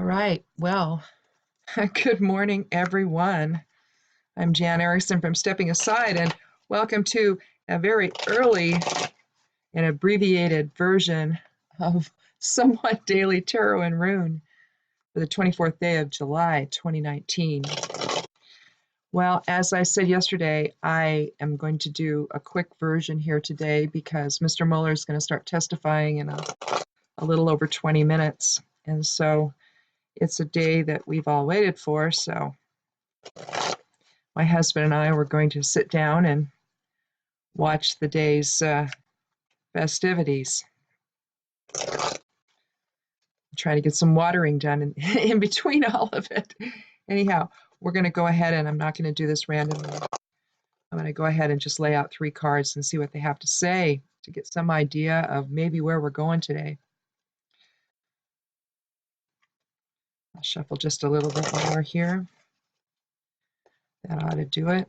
right. Well, good morning, everyone. I'm Jan Erickson from Stepping Aside, and welcome to a very early and abbreviated version of Somewhat Daily Tarot and Rune for the 24th day of July, 2019. Well, as I said yesterday, I am going to do a quick version here today because Mr. Mueller is going to start testifying in a little over 20 minutes. And so it's a day that we've all waited for, so my husband and I were going to sit down and watch the day's festivities. Try to get some watering done in between all of it. Anyhow, we're going to go ahead, and I'm not going to do this randomly. I'm going to go ahead and just lay out 3 cards and see what they have to say to get some idea of maybe where we're going today. I'll shuffle just a little bit more here. That ought to do it.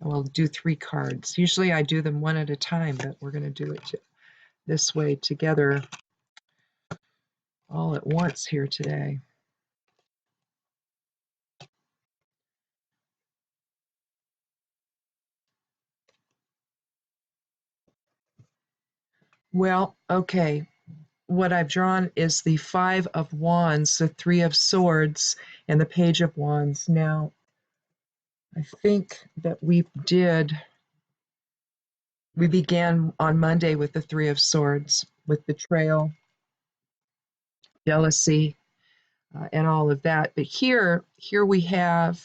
And we'll do 3 cards. Usually I do them one at a time, but we're going to do it this way together all at once here today. Well, okay. What I've drawn is the 5 of Wands, the 3 of Swords, and the Page of Wands. Now, I think that we began on Monday with the 3 of Swords, with betrayal, jealousy, and all of that. But here we have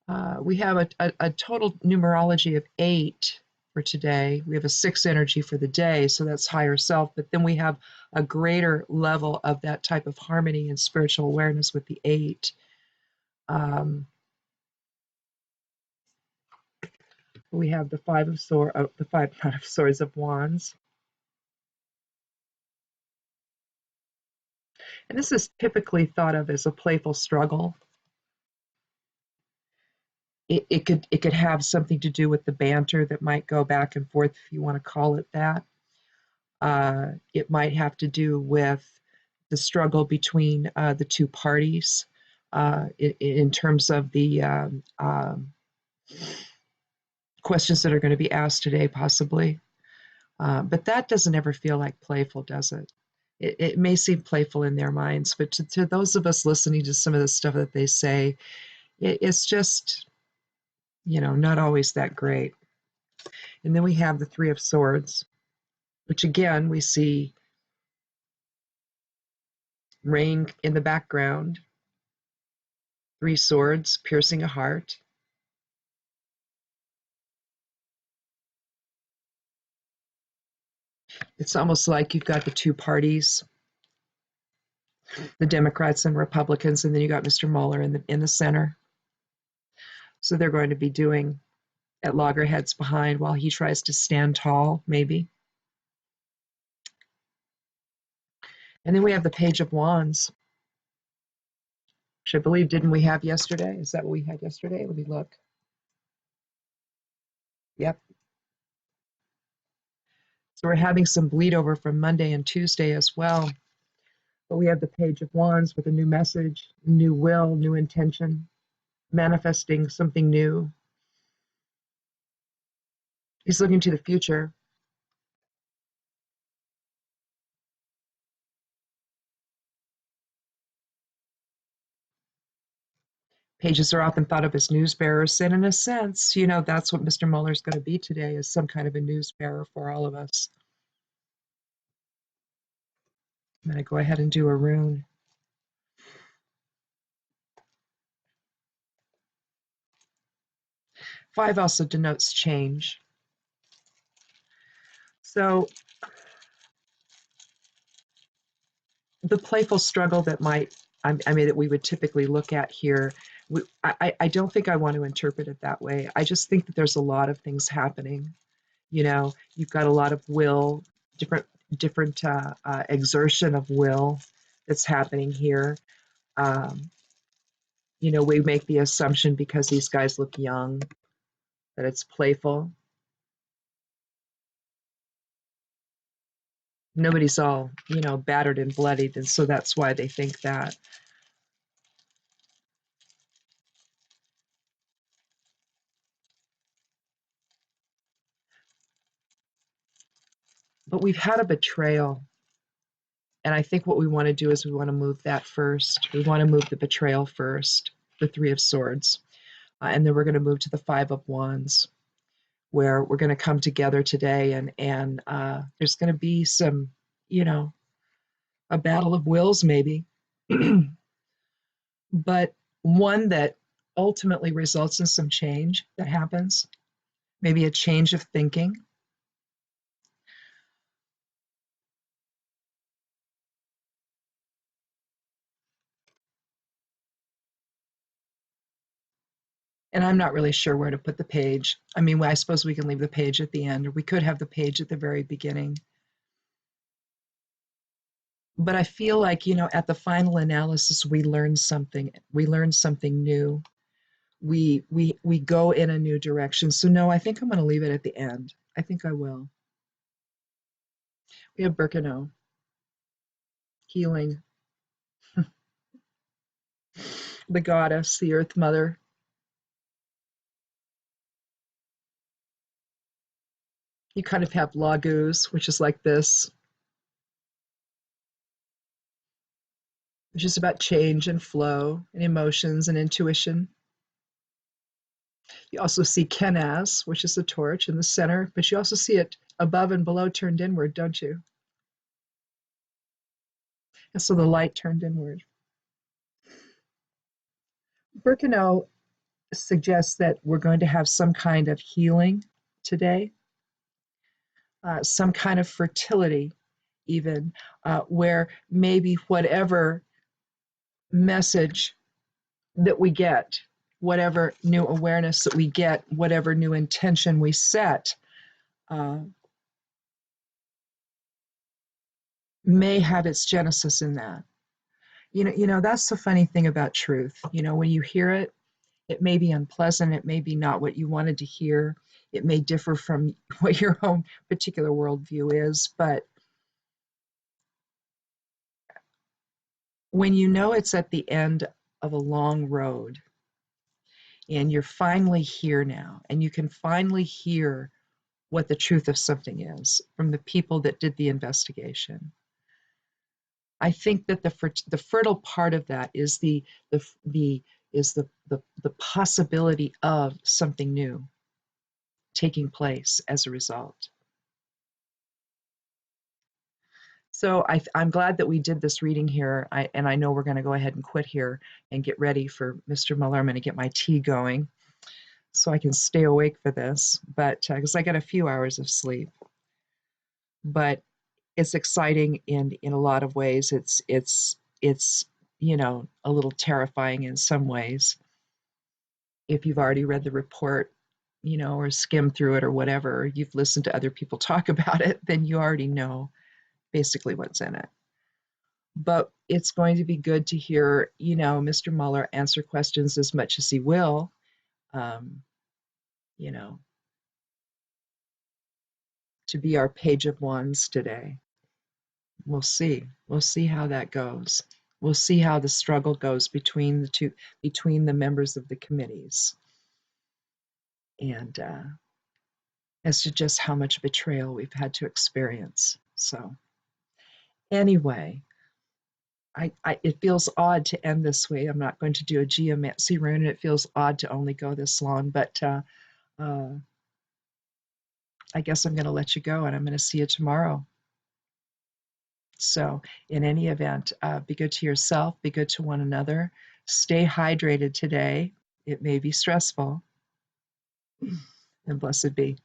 a total numerology of 8 for today. We have a 6 energy for the day, so that's higher self. But then we have a greater level of that type of harmony and spiritual awareness with the 8. We have the 5 of Swords, the 5 not of Swords of Wands. And this is typically thought of as a playful struggle. It could have something to do with the banter that might go back and forth, if you want to call it that. It might have to do with the struggle between the 2 parties in terms of the questions that are going to be asked today, possibly. But that doesn't ever feel like playful, does it? It may seem playful in their minds, but to those of us listening to some of the stuff that they say, it's just, not always that great. And then we have the 3 of Swords, which again, we see rain in the background, 3 swords piercing a heart. It's almost like you've got the 2 parties, the Democrats and Republicans, and then you got Mr. Mueller in the center. So they're going to be doing at loggerheads behind while he tries to stand tall, maybe. And then we have the Page of Wands, which I believe, didn't we have yesterday? Is that what we had yesterday? Let me look. Yep. So we're having some bleed over from Monday and Tuesday as well. But we have the Page of Wands with a new message, new will, new intention, manifesting something new. He's looking to the future. Pages are often thought of as news bearers, and in a sense, that's what Mr. Mueller's going to be today, is some kind of a news bearer for all of us. I'm going to go ahead and do a rune. Five also denotes change. So the playful struggle that that we would typically look at here, I don't think I want to interpret it that way. I just think that there's a lot of things happening. You've got a lot of will, different exertion of will that's happening here. We make the assumption because these guys look young that it's playful. Nobody's all, battered and bloodied, and so that's why they think that. But we've had a betrayal, and I think what we want to do is we want to move that first. We want to move the betrayal first, the Three of Swords, and then we're going to move to the Five of Wands, where we're going to come together today, and there's going to be some, a battle of wills maybe, but one that ultimately results in some change that happens, maybe a change of thinking. And I'm not really sure where to put the page. I mean, I suppose we can leave the page at the end, or we could have the page at the very beginning. But I feel like, at the final analysis, we learn something. We learn something new. We go in a new direction. So no, I think I'm going to leave it at the end. I think I will. We have Birkenau, healing, the goddess, the earth mother. You kind of have Laguz, which is like this, which is about change and flow and emotions and intuition. You also see Kenaz, which is the torch in the center, but you also see it above and below turned inward, don't you? And so the light turned inward. Birkenau suggests that we're going to have some kind of healing today, some kind of fertility, even, where maybe whatever message that we get, whatever new awareness that we get, whatever new intention we set, may have its genesis in that. That's the funny thing about truth. When you hear it, it may be unpleasant. It may be not what you wanted to hear. It may differ from what your own particular worldview is. But when you know it's at the end of a long road and you're finally here now, and you can finally hear what the truth of something is from the people that did the investigation, I think that the fertile part of that is the possibility of something new taking place as a result. So I'm glad that we did this reading here, and I know we're going to go ahead and quit here and get ready for Mr. Muller. I'm going to get my tea going so I can stay awake for this, but because I got a few hours of sleep. But it's exciting in a lot of ways. It's a little terrifying in some ways. If you've already read the report, or skimmed through it or whatever, you've listened to other people talk about it, then you already know basically what's in it. But it's going to be good to hear, Mr. Muller answer questions as much as he will, to be our page of wands today. We'll see. We'll see how that goes. We'll see how the struggle goes between the members of the committees, and as to just how much betrayal we've had to experience. So anyway, it feels odd to end this way. I'm not going to do a geomancy rune. It feels odd to only go this long, but I guess I'm going to let you go, and I'm going to see you tomorrow. So in any event, be good to yourself, be good to one another, stay hydrated today. It may be stressful, and blessed be.